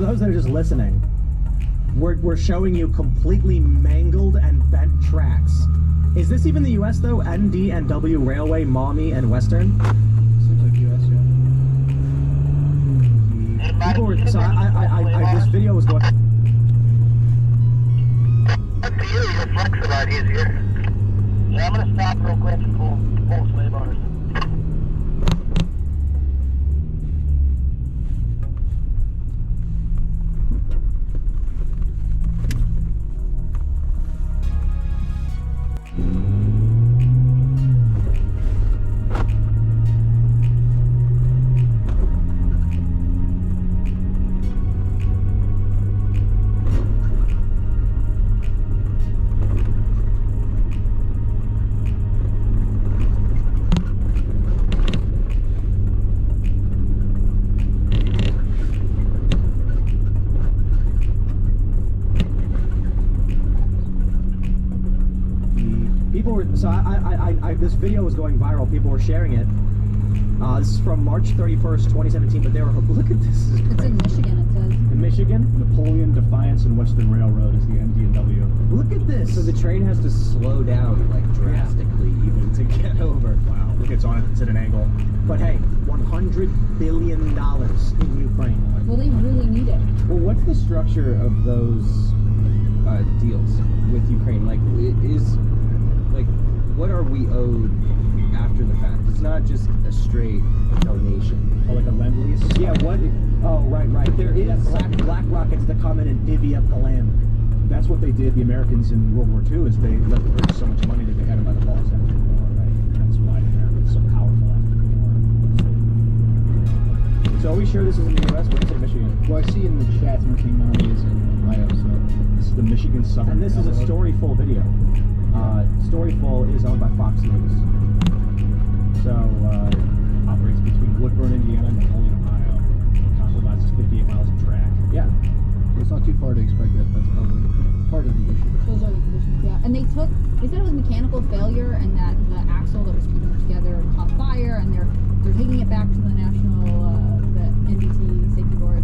those that are just listening, we're showing you completely mangled and bent tracks. Is this even the U.S. though? ND and W Railway, Maumee, and Western? Seems like U.S. Yeah. People were, so this video was going. Up to you, your flex a lot easier. Yeah, I'm gonna stop real quick and pull slave owners. This video was going viral. People were sharing it. This is from March 31st, 2017. But they were, look at this. This is it's in Michigan, it says. In Michigan? Napoleon, Defiance, and Western Railroad is the ND&W. Look at this. So the train has to slow down, like, drastically even to get over. Wow. Look, it's at an angle. But hey, $100 billion in Ukraine. Well, they really need it. Well, what's the structure of those deals with Ukraine? Like, what are we owed after the fact? It's not just a straight donation. Or like a lend-lease? Yeah, what? Oh, right. There is black rockets to come in and divvy up the land. That's what they did, the Americans in World War II, is they let the British so much money that they had them by the balls after the war, right? That's why the Americans so powerful after the war. So are we sure this is in the U.S.? But it's in Michigan. Well, I see in the chat something Maumee is in Ohio, so this is the Michigan Southern And this is a Railroad. Storyful video. Storyful is owned by Fox News. So, Operates between Woodburn, Indiana, and Napoleon, Ohio. Compromises 58 miles of track. yeah. It's not too far to expect that. That's probably part of the issue. Those are the conditions, yeah. And they said it was mechanical failure and that the axle that was keeping it together caught fire, and they're taking it back to the the NBC Safety Board,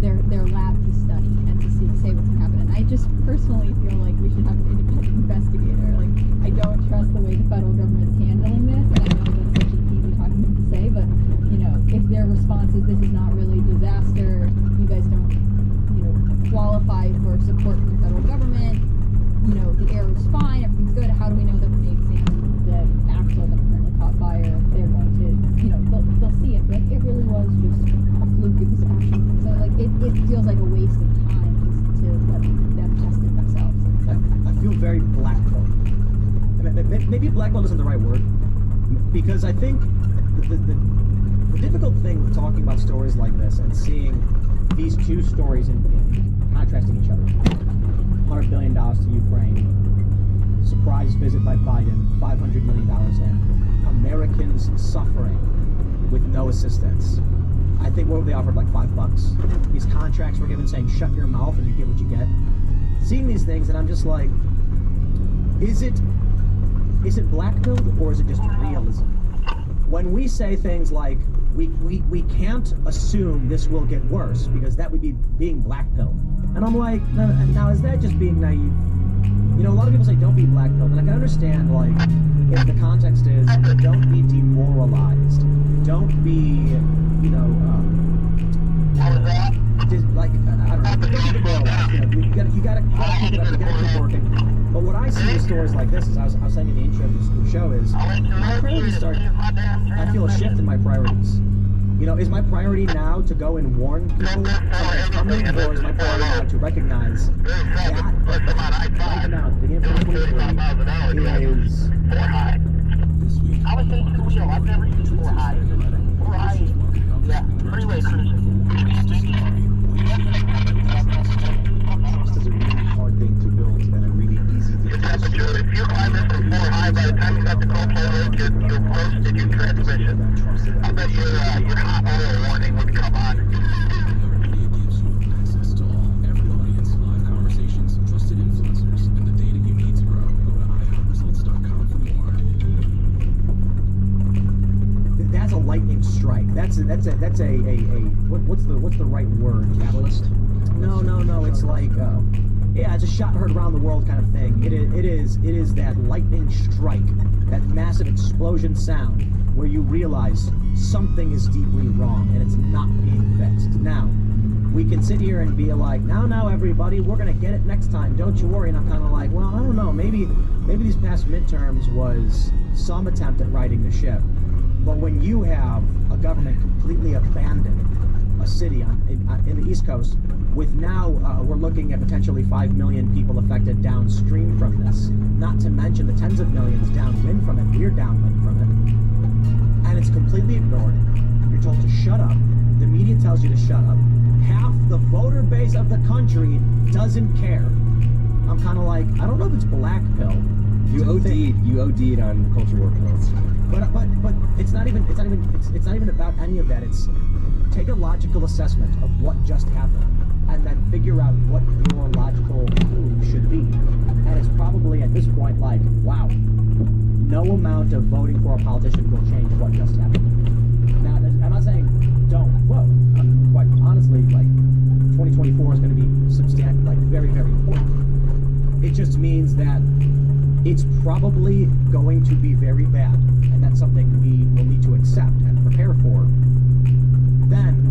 their lab to study and to say what's going to happen. And I just personally feel like we should have an independent investigator. Like, I don't trust the way the federal government is handling this, and I know that's such an easy talking thing to say, but, you know, if their response is this is not really a disaster, you guys don't, qualify for support from the federal government, the air is fine, everything's good, how do we know that when they examine the axle that apparently caught fire, they're going to, they'll see it, but it really was just a fluke, it was action. So, like, it feels like a waste of time to let them test it themselves. I feel very blackballed. Maybe blackballed isn't the right word, because I think the difficult thing with talking about stories like this and seeing these two stories in contrasting each other. $100 billion to Ukraine, surprise visit by Biden, $500 million, and Americans suffering with no assistance. I think what they offered, like $5. These contracts were given saying shut your mouth and you get what you get. Seeing these things, and I'm just like, is it black-pilled or is it just realism? When we say things like, we can't assume this will get worse because that would be being black-pilled. And I'm like, now is that just being naive? A lot of people say don't be black-pilled, and I can understand, like, if the context is don't be demoralized, don't be, like, I don't know, don't be demoralized. You gotta keep it up, you gotta keep working. But what I see in stories like this, as I was saying in the intro of this show, is my priorities start. I feel a shift in my priorities. Is my priority now to go and warn people something's coming, or is my priority now to recognize that right now, the beginning of 2023 is... I would say two-wheel. I've never used four high. Four high, yeah, freeway cruising. Trust is a really hard thing to build and a really easy thing to If you climb this from four high, by the time you got the GoPro in, you're roasted your transmission. I bet your hot oil warning would come on. That's a lightning strike. That's what's the right word? Catalyst? No. It's like it's a shot heard around the world kind of thing. It is that lightning strike, that massive explosion sound where you realize something is deeply wrong and it's not being fixed. Now, we can sit here and be like, now everybody, we're gonna get it next time, don't you worry. And I'm kind of like, well, I don't know, maybe these past midterms was some attempt at righting the ship. But when you have a government completely abandon a city in the East Coast, with now we're looking at potentially 5 million people affected downstream from this, not to mention the tens of millions downwind from it, we're downwind from it, and it's completely ignored. You're told to shut up. The media tells you to shut up. Half the voter base of the country doesn't care. I'm kind of like, I don't know if it's black pill. You OD'd on culture war pills. But it's not even about any of that. It's take a logical assessment of what just happened and then figure out what your logical move should be. And it's probably at this point like, wow, no amount of voting for a politician will change what just happened. Now, I'm not saying don't vote. Quite honestly, like 2024 is going to be very, very important. It just means that it's probably going to be very bad, and that's something we will need to accept and prepare for. Then,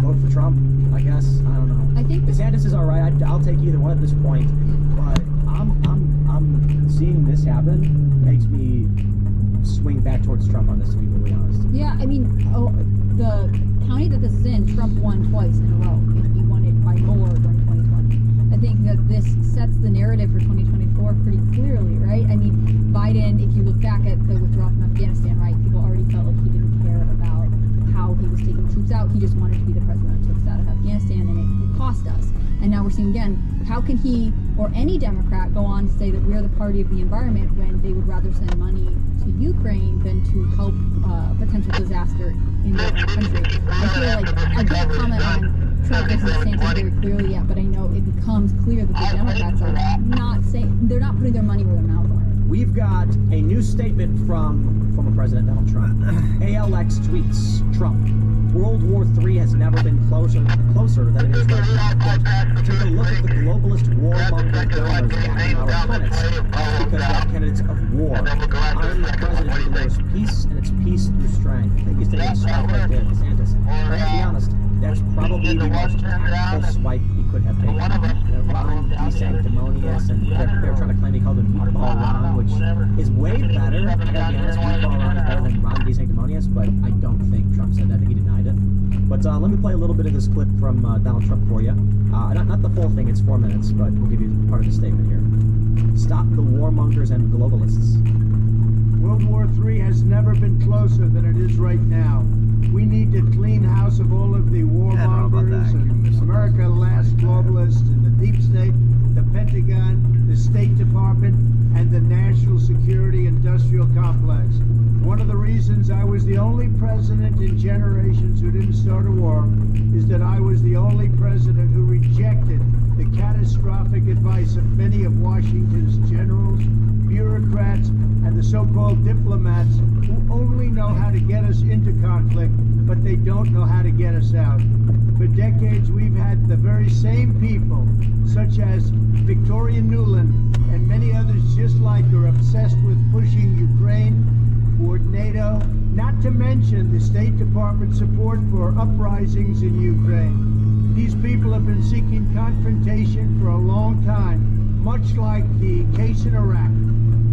vote for Trump, I guess. I don't know. I think DeSantis is all right. I'll take either one at this point. But I'm seeing this happen makes me swing back towards Trump on this, to be really honest. Yeah, I mean, the county that this is in, Trump won twice in a row. He won it by more during 2020. I think that this sets the narrative for 2024 pretty clearly, right? I mean, Biden, if you look back at the withdrawal from Afghanistan, right, people already felt like he didn't care about how he was taking troops out. He just wanted to be the president that took us out of Afghanistan, and it cost us. And now we're seeing again, how can he or any Democrat go on to say that we're the party of the environment when they would rather send money to Ukraine than to help potential disaster in their own country? I feel like I can't comment on Trump versus DeSantis very clearly yet, but I know it becomes clear that the Democrats are they're not putting their money where their mouths are. We've got a new statement from former President Donald Trump. ALX tweets, Trump, World War III has never been closer than it is right now. Quote, take a look at the globalist warmongering donors backing our opponents. That's because they're candidates of war. I am the president who delivers peace, and it's peace through strength. I think he's taking a swipe right there, DeSantis. But I have to be honest, that's probably the most tactful swipe he could have taken. Ron DeSanctimonious, and they're trying to claim he called him Meatball Ron, which is way better. I gotta be honest, Meatball Ron is better than Ron DeSanctimonious, but I don't think Trump said that. I think he denied it. But let me play a little bit of this clip from Donald Trump for you. Not the full thing, it's 4 minutes, but we'll give you part of the statement here. Stop the warmongers and globalists. World War III has never been closer than it is right now. We need to clean house of all of the warmongers and America last globalists and the deep state, the Pentagon, the State Department, and the national security industrial complex. One of the reasons I was the only president in generations who didn't start a war is that I was the only president who rejected the catastrophic advice of many of Washington's generals, bureaucrats, and the so-called diplomats who only know how to get us into conflict, but they don't know how to get us out. For decades, we've had the very same people, such as Victoria Nuland and many others just like her, obsessed with pushing Ukraine toward NATO, not to mention the State Department support for uprisings in Ukraine. These people have been seeking confrontation for a long time, much like the case in Iraq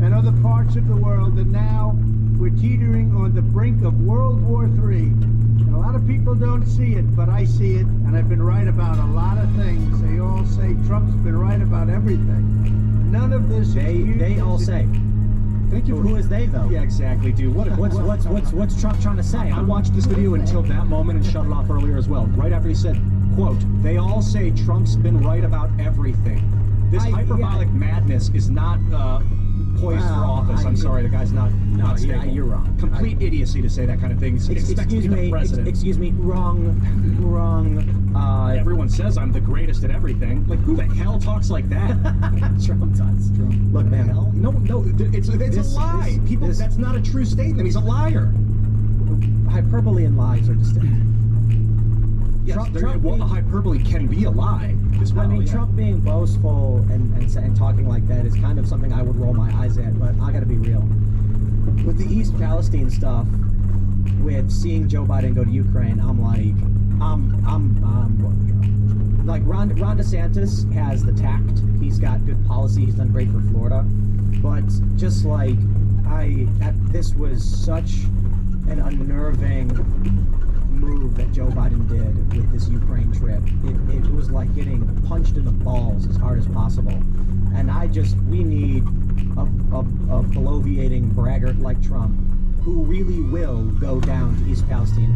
and other parts of the world, and now we're teetering on the brink of World War III. And a lot of people don't see it, but I see it, and I've been right about a lot of things. They all say Trump's been right about everything. None of this They all say. Thank you. Who is they, though? Yeah, exactly, dude. What's Trump trying to say? I watched this video until that moment and shut it off earlier as well. Right after he said, quote, they all say Trump's been right about everything. This hyperbolic madness is not poised for office. I'm sorry, the guy's not stable. You're wrong. Complete idiocy to say that kind of thing. Excuse me, wrong. Everyone says I'm the greatest at everything. Like, who the hell talks like that? Trump does. Look, man. No, it's a lie. That's not a true statement. He's a liar. hyperbole and lies are distinct. Yes, Trump well, a hyperbole can be a lie as well. I mean, yeah. Trump being boastful and talking like that is kind of something I would roll my eyes at, but I gotta be real. With the East Palestine stuff, with seeing Joe Biden go to Ukraine, I'm like, like Ron DeSantis has the tact. He's got good policy. He's done great for Florida, but just like this was such an unnerving move that Joe Biden did with this Ukraine trip. It was like getting punched in the balls as hard as possible. And we need a bloviating braggart like Trump who really will go down to East Palestine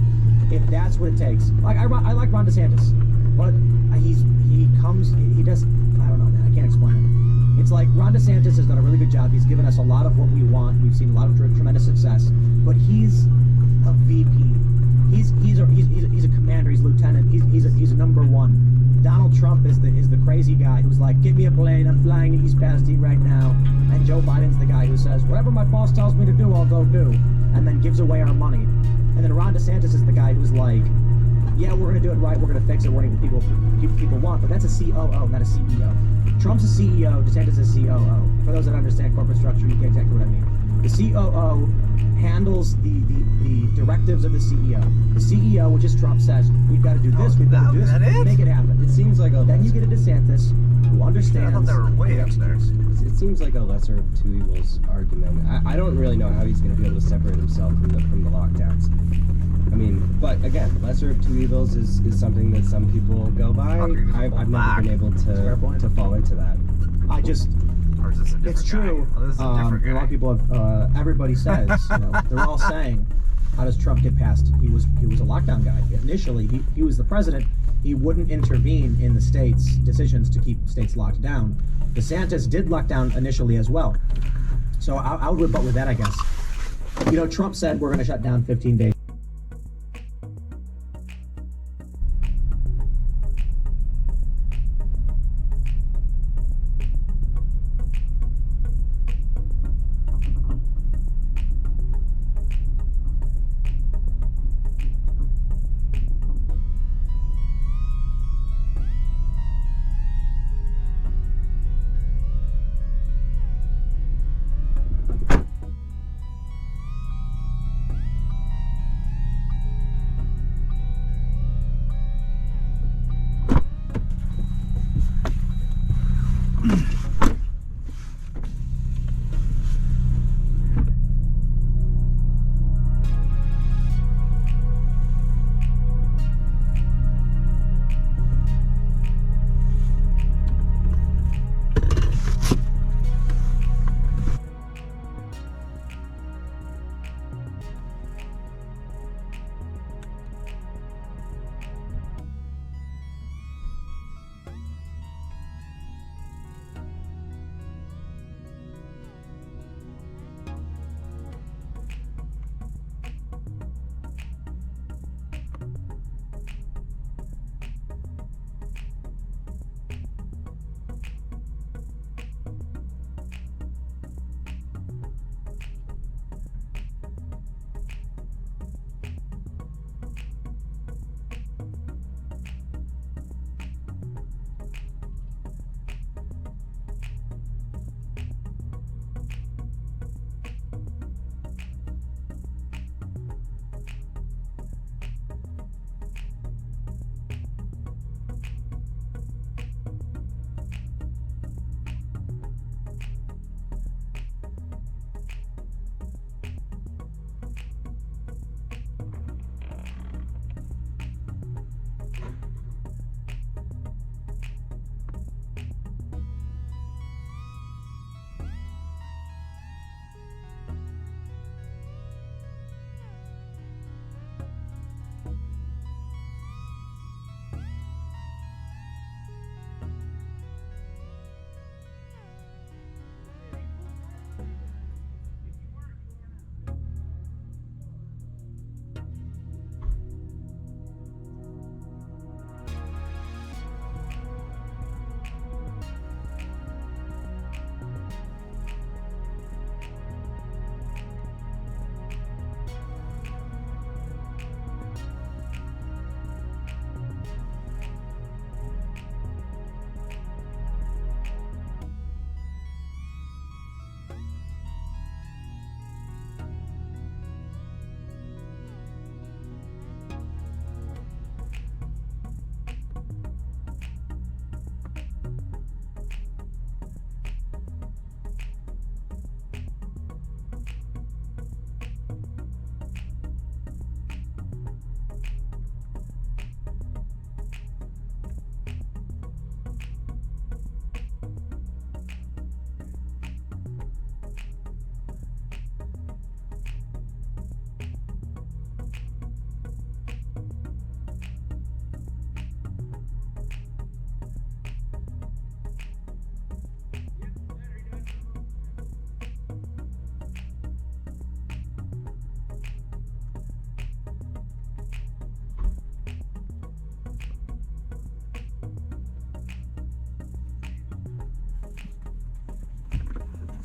if that's what it takes. Like I like Ron DeSantis, but he does, I don't know, man, I can't explain it. It's like Ron DeSantis has done a really good job. He's given us a lot of what we want. We've seen a lot of tremendous success, but he's a VP. He's a commander. He's a lieutenant. He's a number one. Donald Trump is the crazy guy who's like, give me a plane. I'm flying to East Palestine right now. And Joe Biden's the guy who says, whatever my boss tells me to do, I'll go do, and then gives away our money. And then Ron DeSantis is the guy who's like, yeah, we're gonna do it right. We're gonna fix it. We're gonna get people want. But that's a COO, not a CEO. Trump's a CEO. DeSantis is a COO. For those that understand corporate structure, you get exactly what I mean. The COO handles the directives of the CEO. The CEO, which is Trump, says, we've got to do this, we've got to do this, make it happen. It seems like Then you get a DeSantis who understands. I thought they were way upstairs. It seems like a lesser of two evils argument. I don't really know how he's going to be able to separate himself from the lockdowns. I mean, but again, lesser of two evils is something that some people go by. I've never been able to fall into that. Or is this a different It's guy? true. Oh, this is a different A lot guy. of people have. Everybody says, they're all saying, how does Trump get past? He was a lockdown guy. Initially, he was the president. He wouldn't intervene in the states' decisions to keep states locked down. DeSantis did lock down initially as well. So I would rebut with that, I guess. Trump said we're going to shut down 15 days.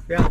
Yeah.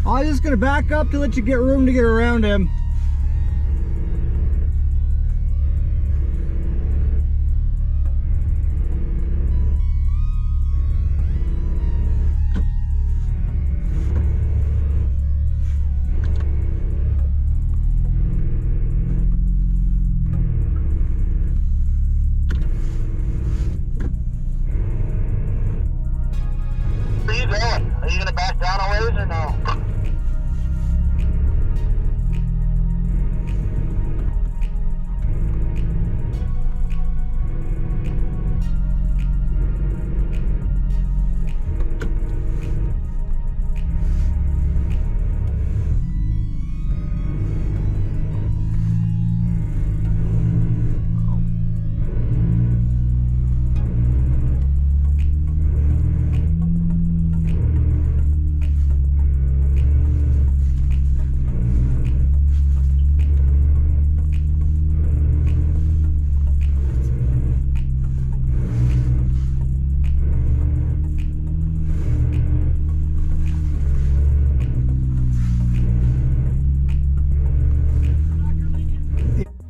I was just gonna back up to let you get room to get around him. Where you going? Are you gonna back down a ways or no?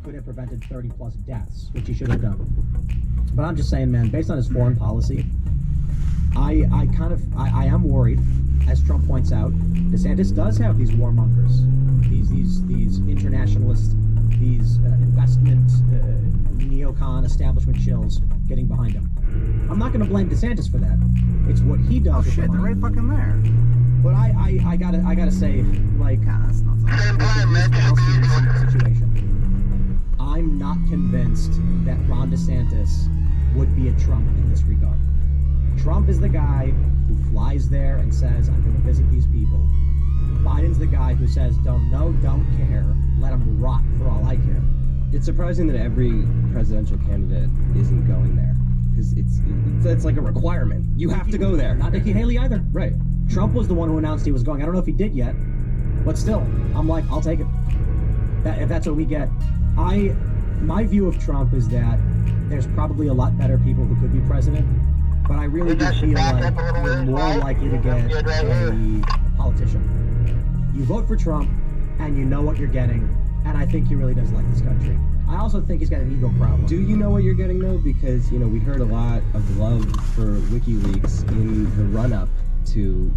Could have prevented 30 plus deaths, which he should have done. But I'm just saying, man, based on his foreign policy, I am worried, as Trump points out. DeSantis does have these warmongers, these internationalists, these investment neocon establishment shills getting behind him. I'm not going to blame DeSantis for that. It's what he does. Oh with shit, the they're money. right fucking there. But I gotta say, like, Yeah, that's not something. Same time, man. Just be easy with it. situation. I'm not convinced that Ron DeSantis would be a Trump in this regard. Trump is the guy who flies there and says, I'm going to visit these people. Biden's the guy who says, don't care, let them rot for all I care. It's surprising that every presidential candidate isn't going there, because it's like a requirement. You have to go there. Not Nikki Haley either. Right. Trump was the one who announced he was going. I don't know if he did yet, but still, I'm like, I'll take it. If that's what we get. My view of Trump is that there's probably a lot better people who could be president, but I really do feel like you're more likely to get a politician. You vote for Trump, and you know what you're getting, and I think he really does like this country. I also think he's got an ego problem. Do you know what you're getting though? Because we heard a lot of love for WikiLeaks in the run-up to.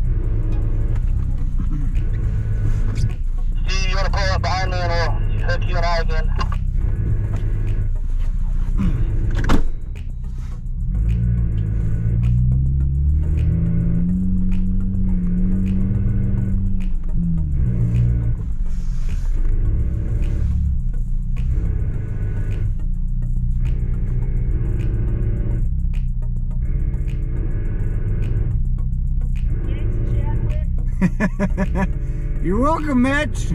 Steve, you wanna pull up behind me and we'll hook you and I again? You're welcome, Mitch.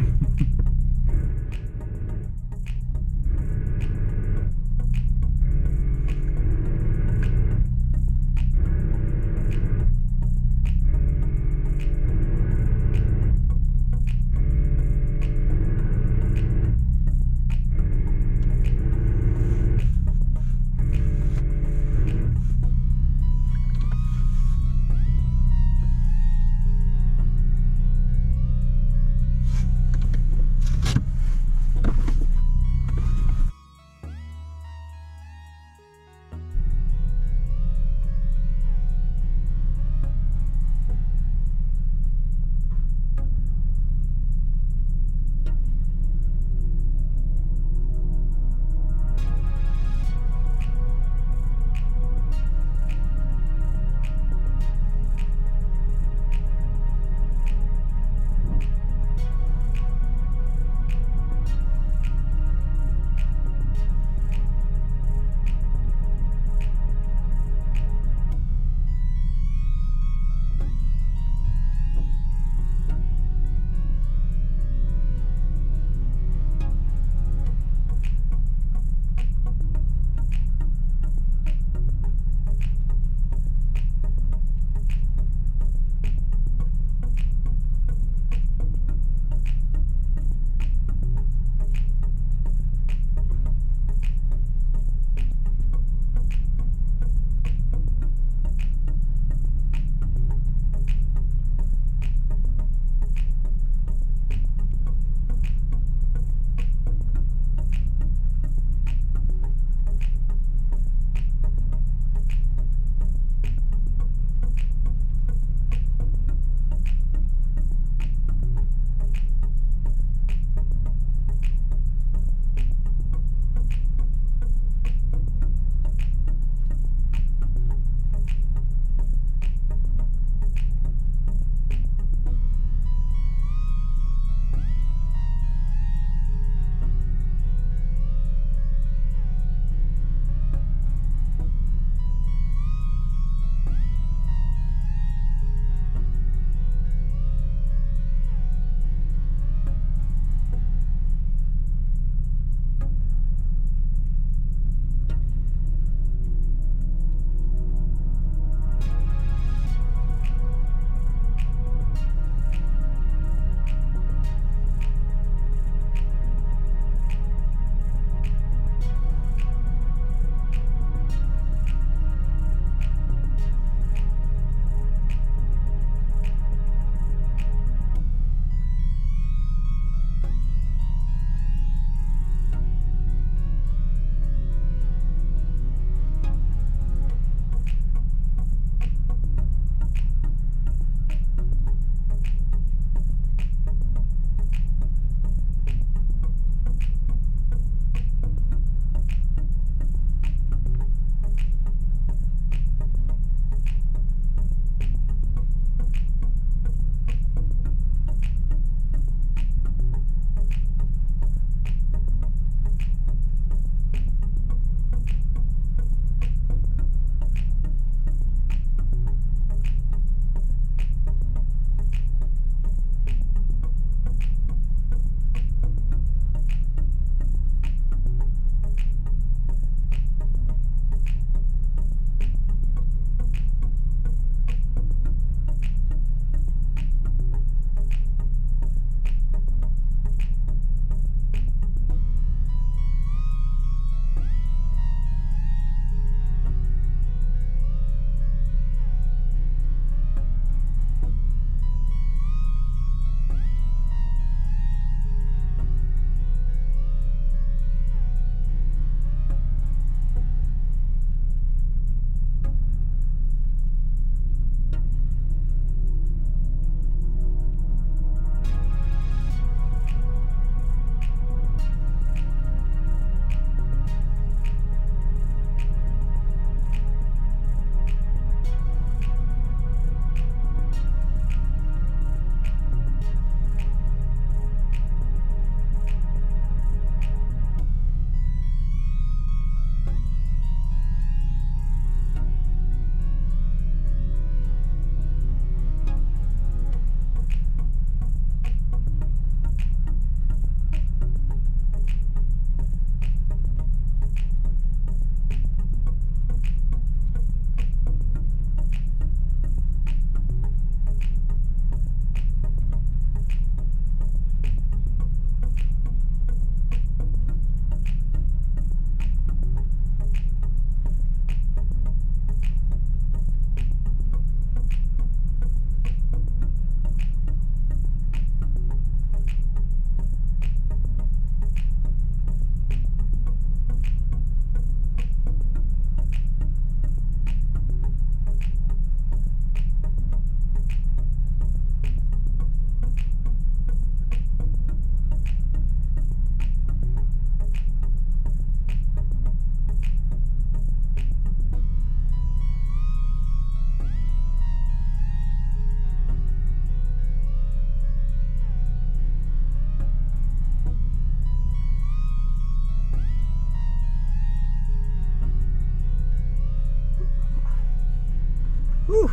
Whew.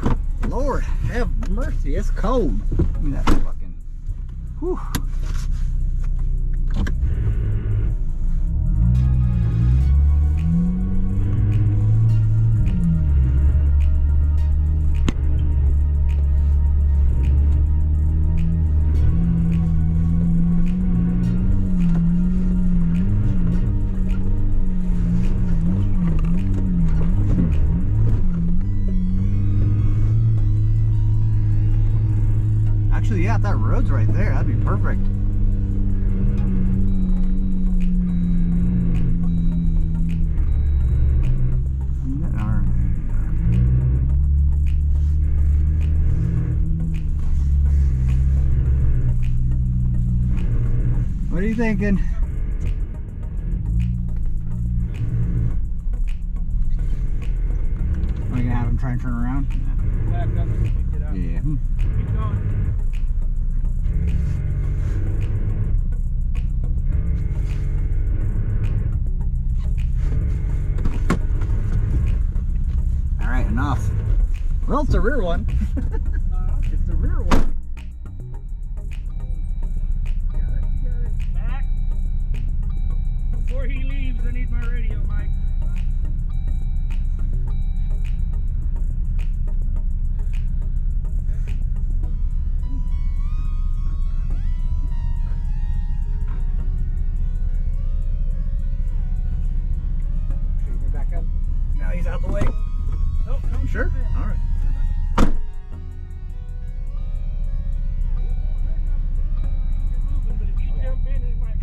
Lord, have mercy. It's cold. Give me that fucking. Whew. Actually, yeah, if that road's right there, that'd be perfect. What are you thinking? Am I gonna have him try and turn around? Back up and pick it up. Yeah. Keep going. All right, enough. Well, it's the rear one. It's the rear one. Back. Before he leaves, I need my radio, Mike. Back up. Now he's out the way. Nope, don't Sure. jump in. All right. But if you jump in, it might.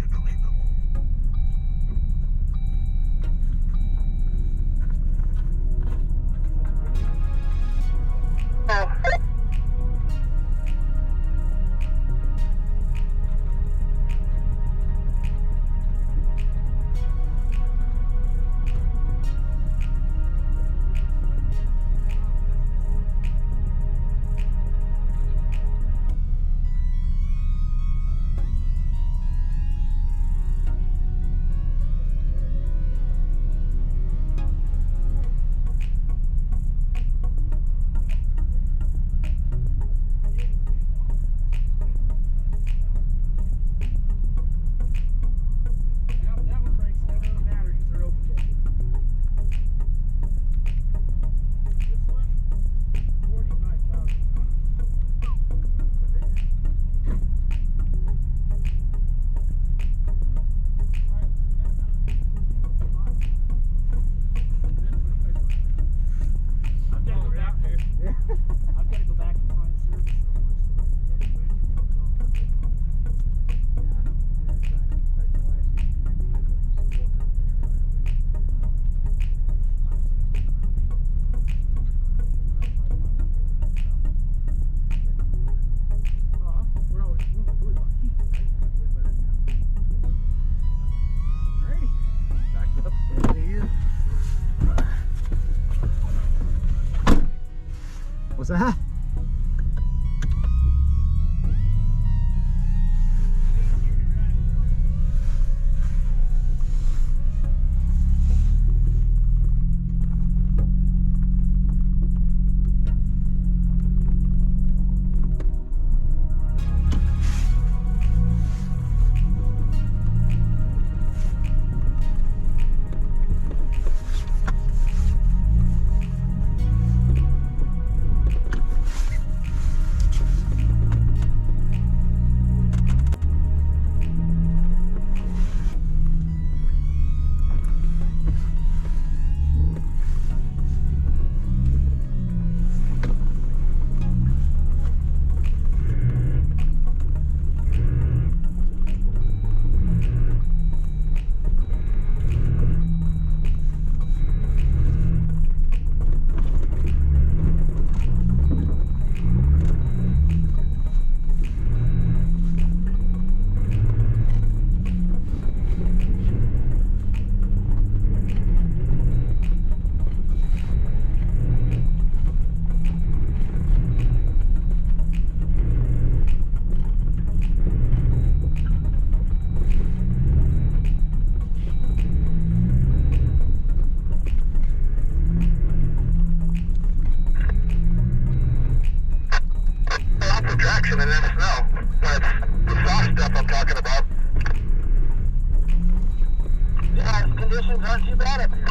hot up here.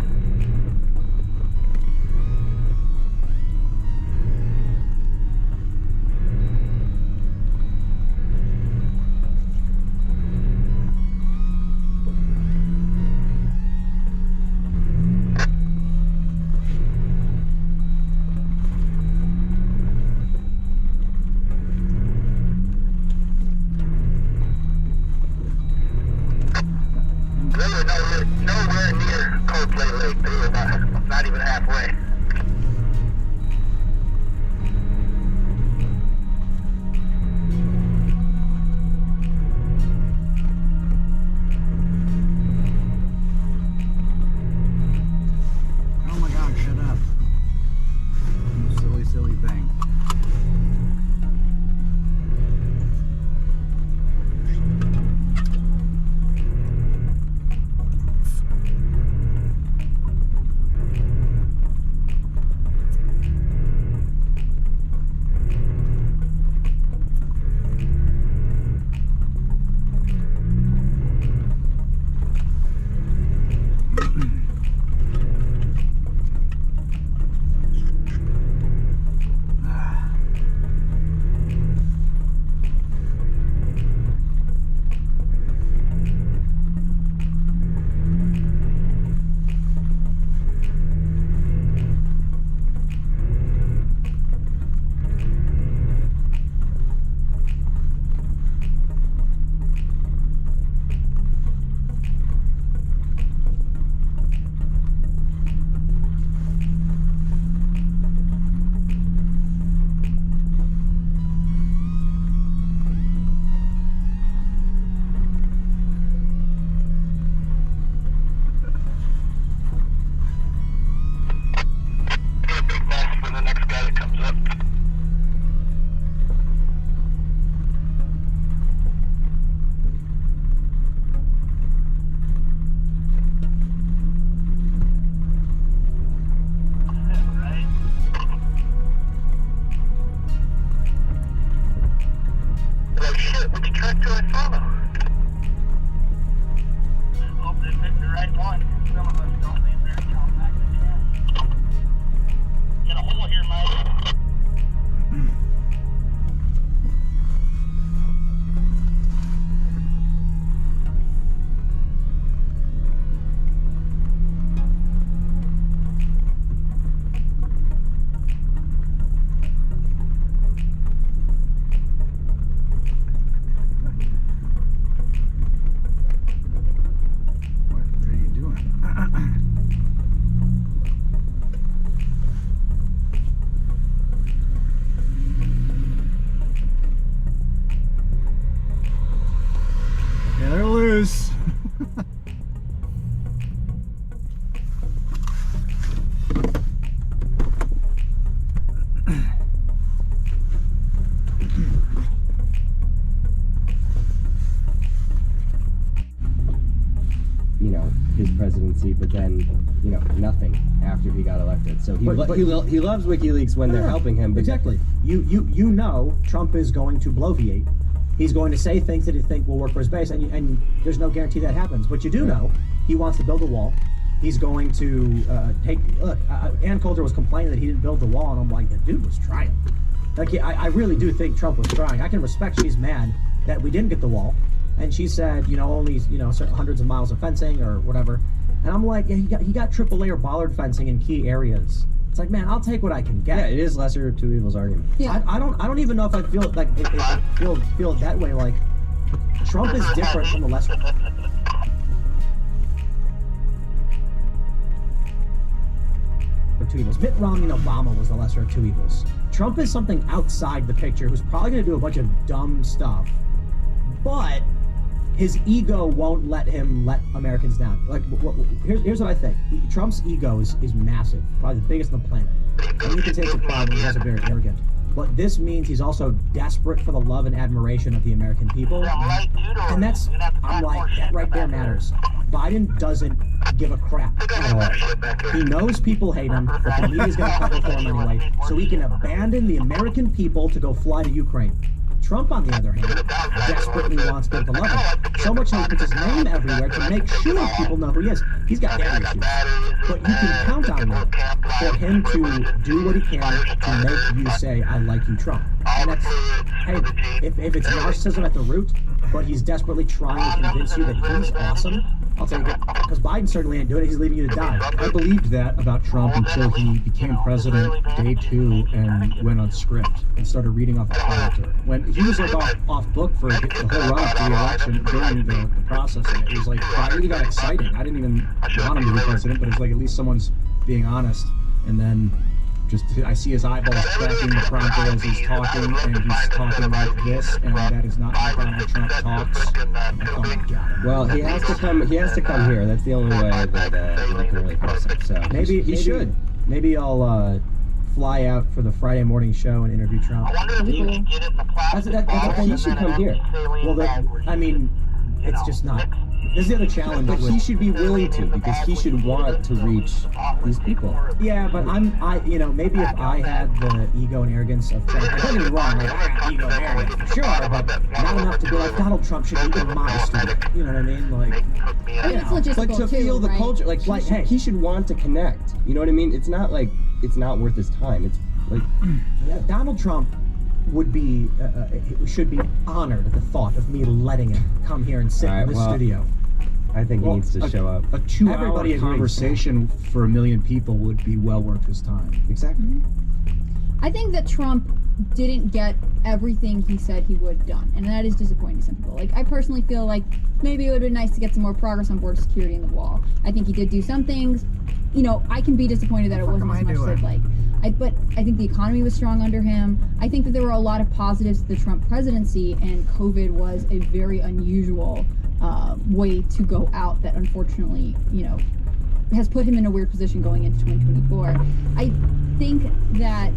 They were nowhere near Coldplay Lake. They were not even halfway. Oh my God, shut up. You silly thing. A big mess for the next guy that comes up. Right. Like shit, which tractor I follow? Hope they picked the right one. Some of us don't leave their compact chance. Got a hole here, Mike. What are you doing? Yeah, they're loose. You know, his presidency, but then, you know, nothing after he got elected. So he he loves WikiLeaks when they're helping him. But Exactly. You know Trump is going to bloviate. He's going to say things that he think will work for his base, and there's no guarantee that happens. But you do know he wants to build a wall. He's going to look. Ann Coulter was complaining that he didn't build the wall, and I'm like, the dude was trying. Like, I really do think Trump was trying. I can respect she's mad that we didn't get the wall, and she said, only certain hundreds of miles of fencing or whatever. And I'm like, yeah, he got triple layer bollard fencing in key areas. It's like, man, I'll take what I can get. yeah, it is lesser of two evils argument. Yeah. I don't even know if I feel like feel it that way. Like, Trump is different from the lesser. Two evils. Mitt Romney and Obama was the lesser of two evils. Trump is something outside the picture who's probably going to do a bunch of dumb stuff, but his ego won't let him let Americans down. Like, here's what I think. Trump's ego is massive, probably the biggest on the planet. And you can say it's a problem. He's also very arrogant. But this means he's also desperate for the love and admiration of the American people. And that's, I'm like, that right there matters. Biden doesn't give a crap at all. He knows people hate him, but the media's going to cover for him anyway, so he can abandon the American people to go fly to Ukraine. Trump, on the other hand, desperately wants people to love him. So much so he puts his name everywhere to make sure people know who he is. He's got daddy issues. But you can count on that for him to do what he can to make you say, I like you, Trump. And that's, hey, if it's narcissism at the root, but he's desperately trying to convince you that he's awesome, I'll take it. Because Biden certainly ain't doing it. He's leaving you to die. I believed that about Trump until he became president day 2 and went on script and started reading off a character. When he was like off book for the whole run up to the election during the process, and it was like, I really got exciting. I didn't even want him to be president, but it's like at least someone's being honest. And then just I see his eyeballs tracking the prompter as he's talking, and he's talking like this, and that is not how Donald Trump talks. Oh my God. Well, he has to come. He has to come here. That's the only way that we can really press him. So Maybe he should. Maybe I'll fly out for the Friday morning show and interview Trump. I wonder if you could get it in the plastic. He should come here. Well, I mean, it's just not. This is the other challenge. But he should be willing to, because he should want to reach these people. Yeah, but maybe if I had the ego and arrogance of Trump, don't get me wrong, like, I have ego and arrogance for sure, but not enough to be like, Donald Trump should be in my studio. You know what I mean? Like, I mean, it's logistical But to feel the right? culture, like, he should want to connect. You know what I mean? It's not like it's not worth his time. It's like Donald Trump would be, should be honored at the thought of me letting him come here and sit in this studio. I think he needs to show up. A 2-hour Everybody agrees. conversation for 1 million people would be well worth his time. Exactly. I think that Trump didn't get everything he said he would done, and that is disappointing to some people. Like, I personally feel like maybe it would have been nice to get some more progress on border security and the wall. I think he did do some things. You know, I can be disappointed that it wasn't as much as I'd like. But I think the economy was strong under him. I think that there were a lot of positives to the Trump presidency, and COVID was a very unusual way to go out that unfortunately, has put him in a weird position going into 2024. I think that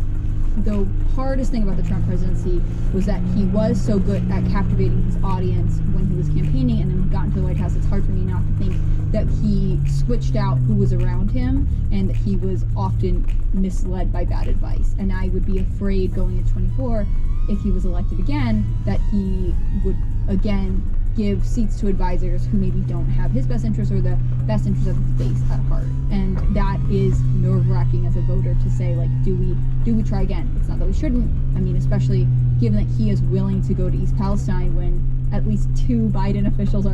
the hardest thing about the Trump presidency was that he was so good at captivating his audience when he was campaigning, and then when he got into the White House, it's hard for me not to think that he switched out who was around him and that he was often misled by bad advice. And I would be afraid going into 24, if he was elected again, that he would again give seats to advisors who maybe don't have his best interests or the best interests of his base at heart. And that is nerve-wracking as a voter to say, like, do we try again? It's not that we shouldn't. I mean, especially given that he is willing to go to East Palestine when at least 2 Biden officials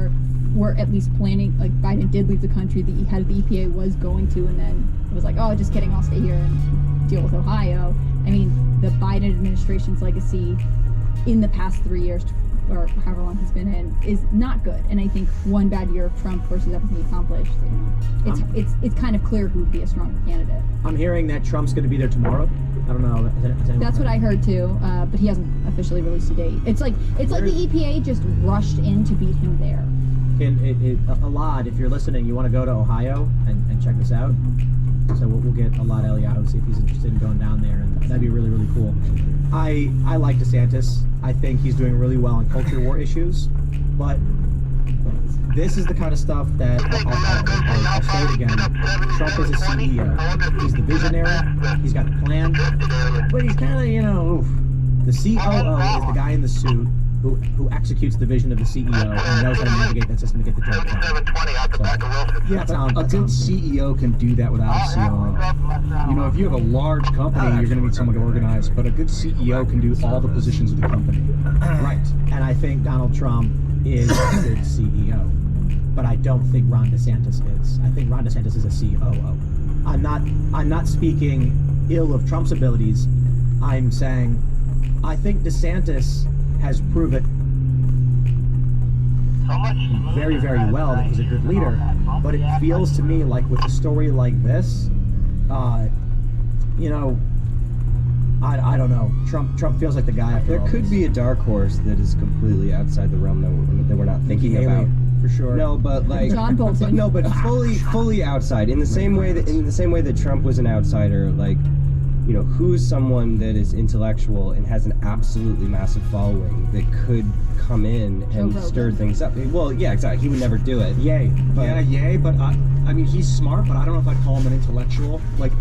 were at least planning, like, Biden did leave the country, the head of the EPA was going to, and then it was like, oh, just kidding, I'll stay here and deal with Ohio. I mean, the Biden administration's legacy in the past 3 years, or however long he's been in, is not good. And I think one bad year of Trump versus everything he accomplished, it's kind of clear who would be a stronger candidate. I'm hearing that Trump's going to be there tomorrow. I don't know. That's what I heard too, but he hasn't officially released a date. It's like the EPA just rushed in to beat him there. Alad, if you're listening, you want to go to Ohio and check this out. So we'll get Alad Eliyahu, see if he's interested in going down there, and that'd be really, really cool. I like DeSantis. I think he's doing really well on culture war issues, but this is the kind of stuff that I'll say it again. Trump is a CEO. He's the visionary. He's got a plan, but he's kind of, the COO is the guy in the suit who executes the vision of the CEO and knows how to navigate that system to get the job done. A good CEO can do that without a COO. If you have a large company, you're going to need someone to organize, but a good CEO can do all the positions of the company. Right. And I think Donald Trump is a good CEO, but I don't think Ron DeSantis is. I think Ron DeSantis is a COO. I'm not speaking ill of Trump's abilities. I'm saying I think DeSantis has proven very, very well that he's a good leader, but it feels to me like with a story like this, I don't know. Trump feels like the guy. There could be a dark horse that is completely outside the realm that we're not thinking about. For sure. No, but like John Bolton. But fully outside. In the same way that Trump was an outsider, like, who's someone that is intellectual and has an absolutely massive following that could come in and stir things up? Well, yeah, exactly. He would never do it. Yay. But, but I mean, he's smart, but I don't know if I'd call him an intellectual. Like,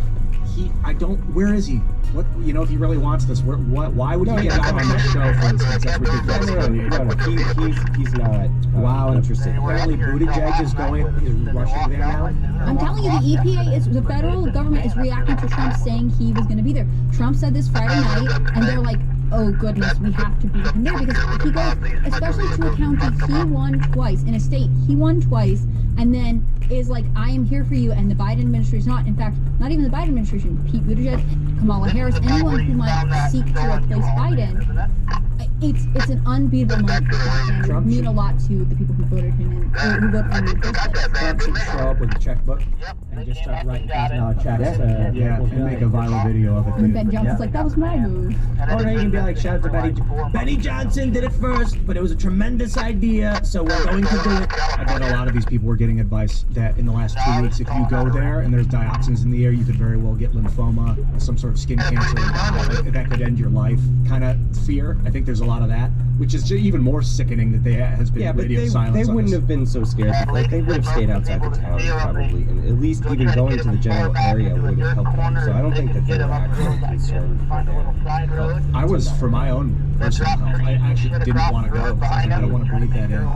Where is he? What, if he really wants this, why would he get out on this show, for instance? That's ridiculous. No, he's not. Wow, interested. Apparently, Buttigieg is rushing there now. I'm telling you, the EPA the federal government is reacting to Trump saying he was going to be there. Trump said this Friday night, and they're like, oh goodness, we have to be him there because he goes, especially to a county he won twice, in a state he won twice, and then is like, I am here for you, and the Biden administration not. In fact, not even the Biden administration, Pete Buttigieg, Kamala Harris, anyone who might seek to replace Biden. It's an unbeatable moment for Trump, and it would mean a lot to the people who voted him in, or who voted for him in the first place. Trump should show up with a checkbook and just start writing $1,000 checks. And make a viral video of it. And Ben Johnson's like, that was my move. Oh, no, you can be like, shout out to Benny Johnson did it first, but it was a tremendous idea, so we're going to do it. I bet a lot of these people were getting advice that in the last 2 weeks, if you go there and there's dioxins in the air, you could very well get lymphoma, some sort of skin cancer, that could end your life. Kind of fear. I think there's a lot of that, which is even more sickening that there has been radio silence. They wouldn't have been so scared. Like, they would have stayed outside the town probably, and at least even going to the general area would have helped them. So I don't think that they were actually concerned for their health. I was for my own personal health. I actually didn't want to go. I don't want to breathe that in.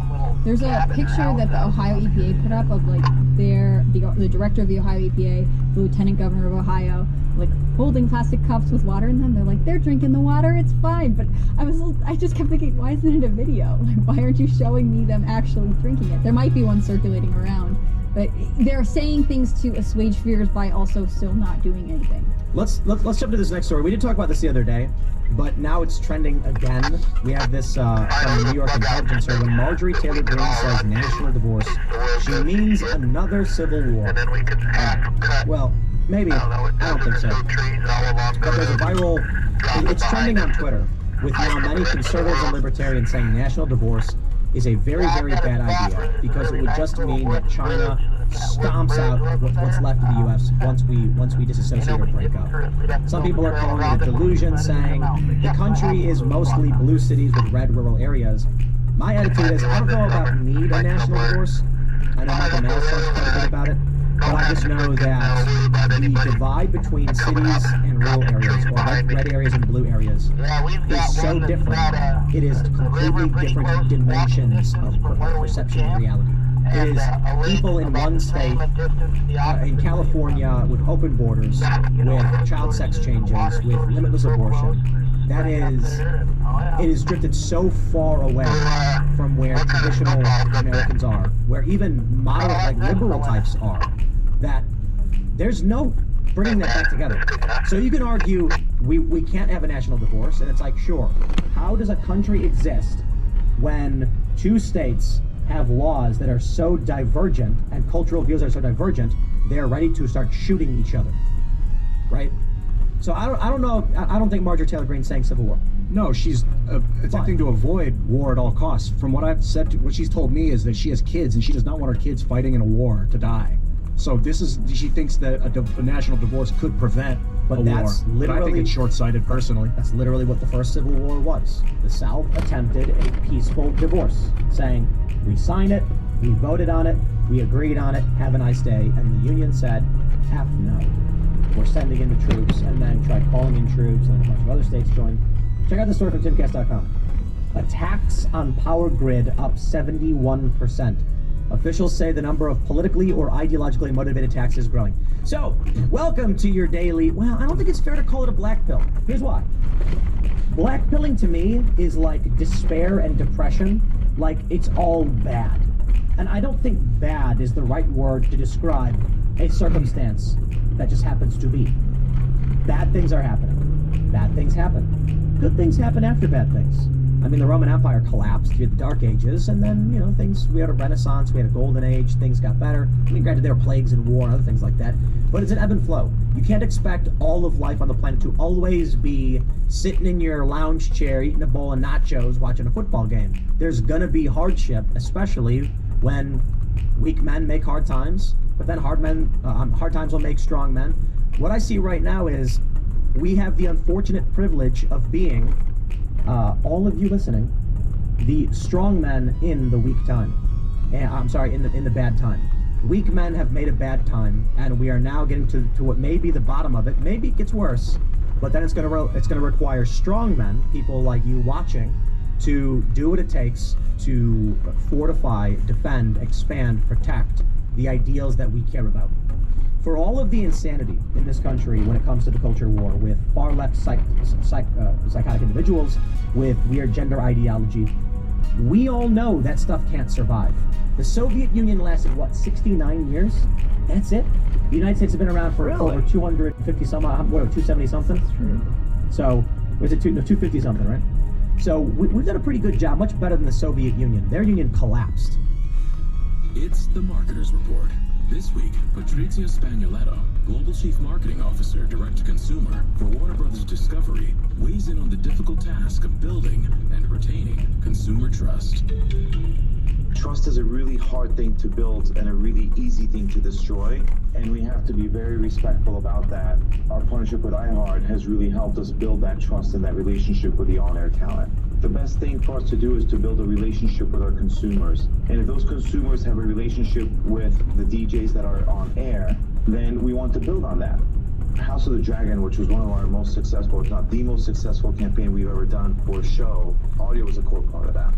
There's a picture that the Ohio EPA put up of like the director of the Ohio EPA, the lieutenant governor of Ohio, like holding plastic cups with water in them. They're like, they're drinking the water, it's fine. But I just kept thinking, why isn't it a video? Like, why aren't you showing me them actually drinking it? There might be one circulating around, but they're saying things to assuage fears by also still not doing anything. Let's jump to this next story. We did talk about this the other day, but now it's trending again. We have this from the New York Intelligence. When Marjorie Taylor Greene says national divorce, she means another civil war. Well, maybe. I don't think so. But there's a viral. It's trending on Twitter with now many conservatives and libertarians saying national divorce is a very, very bad idea because it would just mean that China stomps out what's left of the U.S. once we disassociate or break up. Some people are calling it a delusion, saying the country is mostly blue cities with red rural areas. My attitude is, I don't know about need a national divorce. I know Michael Mail talks quite a bit about it, but I just know that the divide between cities and rural areas, or red areas and blue areas, is so different. It is completely different dimensions of perception and reality. It is people in one state, in California, with open borders, with child sex changes, with limitless abortion. It is drifted so far away from where traditional Americans are, where even moderate, like liberal types are, that there's no bringing that back together. So you can argue we can't have a national divorce, and it's like, sure, how does a country exist when two states have laws that are so divergent and cultural views are so divergent, they're ready to start shooting each other, right? So I don't know. I don't think Marjorie Taylor Greene's saying civil war. No, she's attempting to avoid war at all costs. From what I've said, what she's told me is that she has kids and she does not want her kids fighting in a war to die. So she thinks that a national divorce could prevent a war. But I think it's short-sighted, personally. That's literally what the first Civil War was. The South attempted a peaceful divorce, saying, we signed it, we voted on it, we agreed on it, have a nice day. And the Union said, F no. We're sending in the troops, and then tried calling in troops, and a bunch of other states joined. Check out the story from timcast.com. Attacks on power grid up 71%. Officials say the number of politically or ideologically motivated attacks is growing. So, welcome to your daily, well, I don't think it's fair to call it a black pill. Here's why. Black pilling to me is like despair and depression, like it's all bad. And I don't think bad is the right word to describe a circumstance that just happens to be. Bad things are happening. Bad things happen. Good things happen after bad things. I mean, the Roman Empire collapsed. You had the Dark Ages, and then, we had a Renaissance, we had a Golden Age, things got better. I mean, granted, there were plagues and war and other things like that, but it's an ebb and flow. You can't expect all of life on the planet to always be sitting in your lounge chair, eating a bowl of nachos, watching a football game. There's gonna be hardship, especially when weak men make hard times, but then hard times will make strong men. What I see right now is we have the unfortunate privilege of being, all of you listening, the strong men in the weak time. I'm sorry, in the bad time. weak men have made a bad time, and we are now getting to what may be the bottom of it. Maybe it gets worse, but then it's going to require strong men, people like you watching, to do what it takes to fortify, defend, expand, protect the ideals that we care about. For all of the insanity in this country when it comes to the culture war, with far left psychotic individuals, with weird gender ideology, we all know that stuff can't survive. The Soviet Union lasted, what, 69 years? That's it? The United States has been around for over 250 some, 270 something? That's true. So, was it 250 something, right? So we've done a pretty good job, much better than the Soviet Union. Their union collapsed. It's the Marketer's Report. This week, Patrizia Spagnoletto, Global Chief Marketing Officer, Direct-to-Consumer for Warner Brothers Discovery, weighs in on the difficult task of building and retaining consumer trust. Trust is a really hard thing to build and a really easy thing to destroy, and we have to be very respectful about that. Our partnership with iHeart has really helped us build that trust and that relationship with the on-air talent. The best thing for us to do is to build a relationship with our consumers, and if those consumers have a relationship with the DJs that are on air, then we want to build on that. House of the Dragon, which was one of our most successful, if not the most successful campaign we've ever done for a show, audio was a core part of that.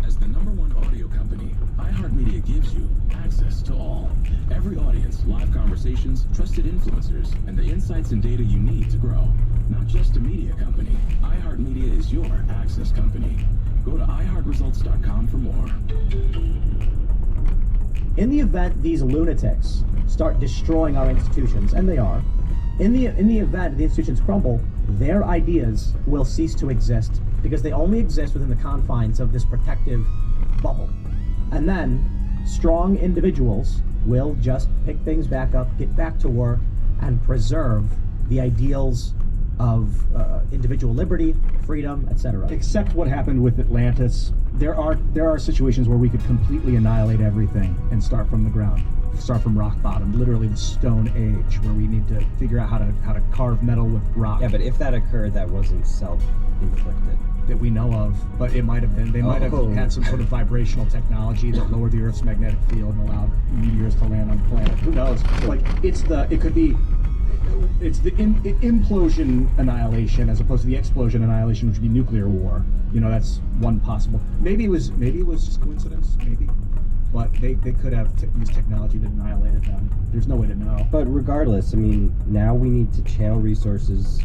As the #1 audio company, iHeartMedia gives you access to all. Every audience, live conversations, trusted influencers, and the insights and data you need to grow. Not just a media company, iHeartMedia is your access company. Go to iHeartResults.com for more. In the event these lunatics start destroying our institutions, and they are, in the event the institutions crumble, their ideas will cease to exist because they only exist within the confines of this protective bubble. And then strong individuals will just pick things back up, get back to work, and preserve the ideals of individual liberty, freedom, etc. Except what happened with Atlantis, there are situations where we could completely annihilate everything and start from the ground, start from rock bottom, literally the Stone Age, where we need to figure out how to carve metal with rock. Yeah, but if that occurred, that wasn't self-inflicted. That we know of, but it might have been. They might have had some sort of vibrational technology that lowered the Earth's magnetic field and allowed meteors to land on the planet. Who knows? Like, it's the implosion annihilation as opposed to the explosion annihilation, which would be nuclear war. You know, that's one possible. Maybe it was just coincidence. Maybe, but they could have used technology that annihilated them. There's no way to know. But regardless, I mean, now we need to channel resources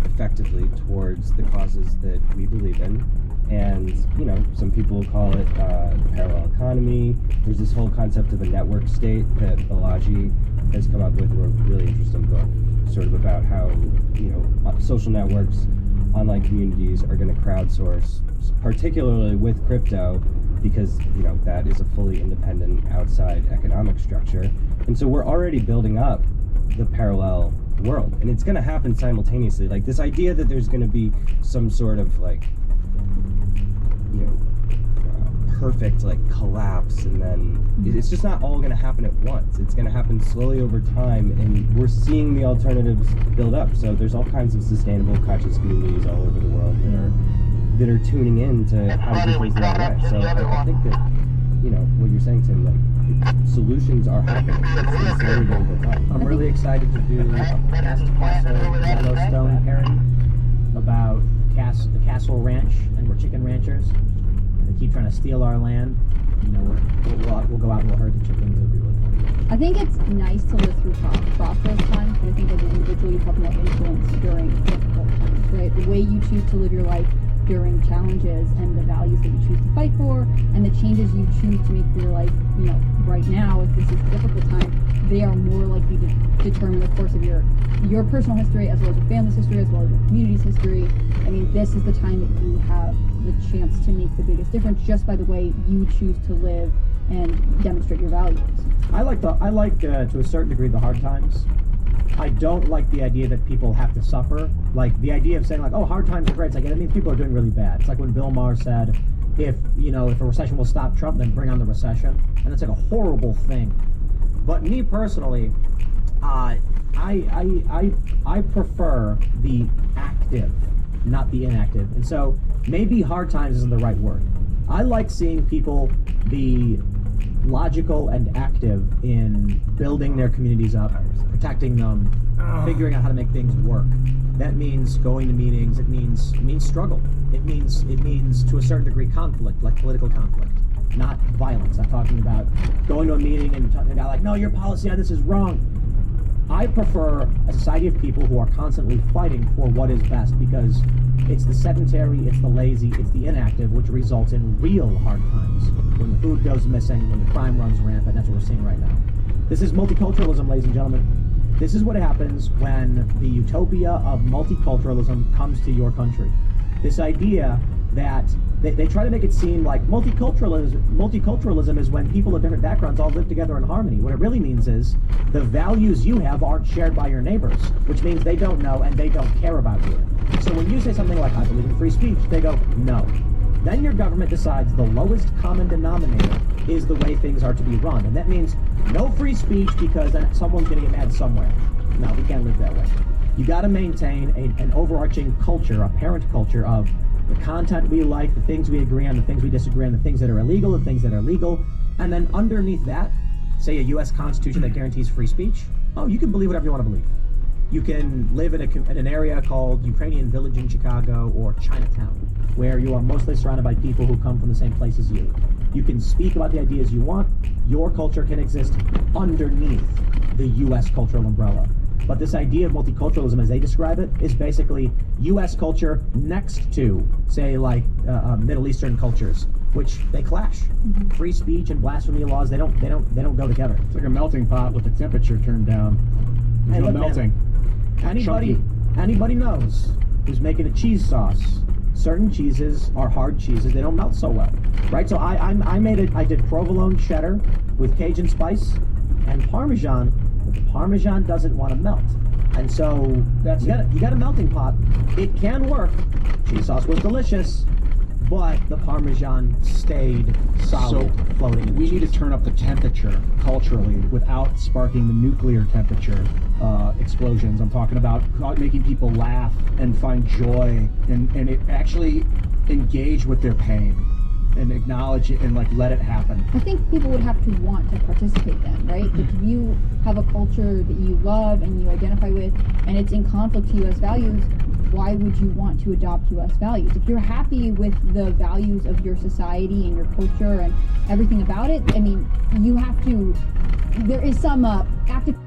effectively towards the causes that we believe in, and you know, some people call it the parallel economy. There's this whole concept of a network state that Balaji has come up with, a really interesting book, sort of about how, you know, social networks, online communities are going to crowdsource, particularly with crypto, because, you know, that is a fully independent outside economic structure. And so we're already building up the parallel world, and it's going to happen simultaneously. Like, this idea that there's going to be some sort of, like, you know, perfect, like, collapse, and then it's just not all going to happen at once. It's going to happen slowly over time, and we're seeing the alternatives build up. So there's all kinds of sustainable conscious communities all over the world that are tuning in to how to do things the right way. So I think that, you know, what you're saying, Tim, like, solutions are happening. It's slowly going to come. I'm really excited to do a Castle Yellowstone parody about the Castle Ranch, and we're chicken ranchers. They keep trying to steal our land. You know, we'll go out and we'll herd the chickens. It'll be really fun. I think it's nice to live through prosperous times, but I think as an individual you have more influence during difficult times, right? The way you choose to live your life during challenges, and the values that you choose to fight for, and the changes you choose to make for your life, you know, right now, if this is a difficult time, they are more likely to determine the course of your personal history, as well as your family's history, as well as your community's history. I mean, this is the time that you have the chance to make the biggest difference just by the way you choose to live and demonstrate your values. I like to a certain degree the hard times. I don't like the idea that people have to suffer. Like, the idea of saying, like, oh, hard times are great. It's like, that means people are doing really bad. It's like when Bill Maher said, if a recession will stop Trump, then bring on the recession. And it's like a horrible thing. But me personally, I prefer the active, not the inactive. And so maybe hard times isn't the right word. I like seeing people be logical and active in building their communities up, protecting them, figuring out how to make things work. That means going to meetings. It means struggle. It means to a certain degree conflict, like political conflict, not violence. I'm talking about going to a meeting and talking about like, no, your policy on this is wrong. I prefer a society of people who are constantly fighting for what is best, because it's the sedentary, it's the lazy, it's the inactive, which results in real hard times. When the food goes missing, when the crime runs rampant, that's what we're seeing right now. This is multiculturalism, ladies and gentlemen. This is what happens when the utopia of multiculturalism comes to your country. This idea that they try to make it seem like multiculturalism is when people of different backgrounds all live together in harmony. What it really means is the values you have aren't shared by your neighbors, which means they don't know and they don't care about you. So when you say something like, I believe in free speech, they go, no. Then your government decides the lowest common denominator is the way things are to be run. And that means no free speech because then someone's going to get mad somewhere. No, we can't live that way. You got to maintain an overarching culture, a parent culture of the content we like, the things we agree on, the things we disagree on, the things that are illegal, the things that are legal. And then underneath that, say a U.S. Constitution that guarantees free speech. Oh, you can believe whatever you want to believe. You can live in an area called Ukrainian Village in Chicago or Chinatown, where you are mostly surrounded by people who come from the same place as you. You can speak about the ideas you want. Your culture can exist underneath the U.S. cultural umbrella. But this idea of multiculturalism, as they describe it, is basically U.S. culture next to, say, like Middle Eastern cultures, which they clash. Mm-hmm. Free speech and blasphemy laws, they don't go together. It's like a melting pot with the temperature turned down. There's no melting. Anybody knows who's making a cheese sauce. Certain cheeses are hard cheeses; they don't melt so well, right? So I did provolone cheddar with Cajun spice and Parmesan. But the Parmesan doesn't want to melt, and so you got a melting pot. It can work. Cheese sauce was delicious, but the Parmesan stayed solid, floating in the we cheese. need to turn up the temperature culturally without sparking the nuclear temperature explosions. I'm talking about making people laugh and find joy and it actually engage with their pain and acknowledge it and like let it happen. I think people would have to want to participate then, right? Like if you have a culture that you love and you identify with and it's in conflict to U.S. values, why would you want to adopt U.S. values? If you're happy with the values of your society and your culture and everything about it, I mean, you have to, there is some active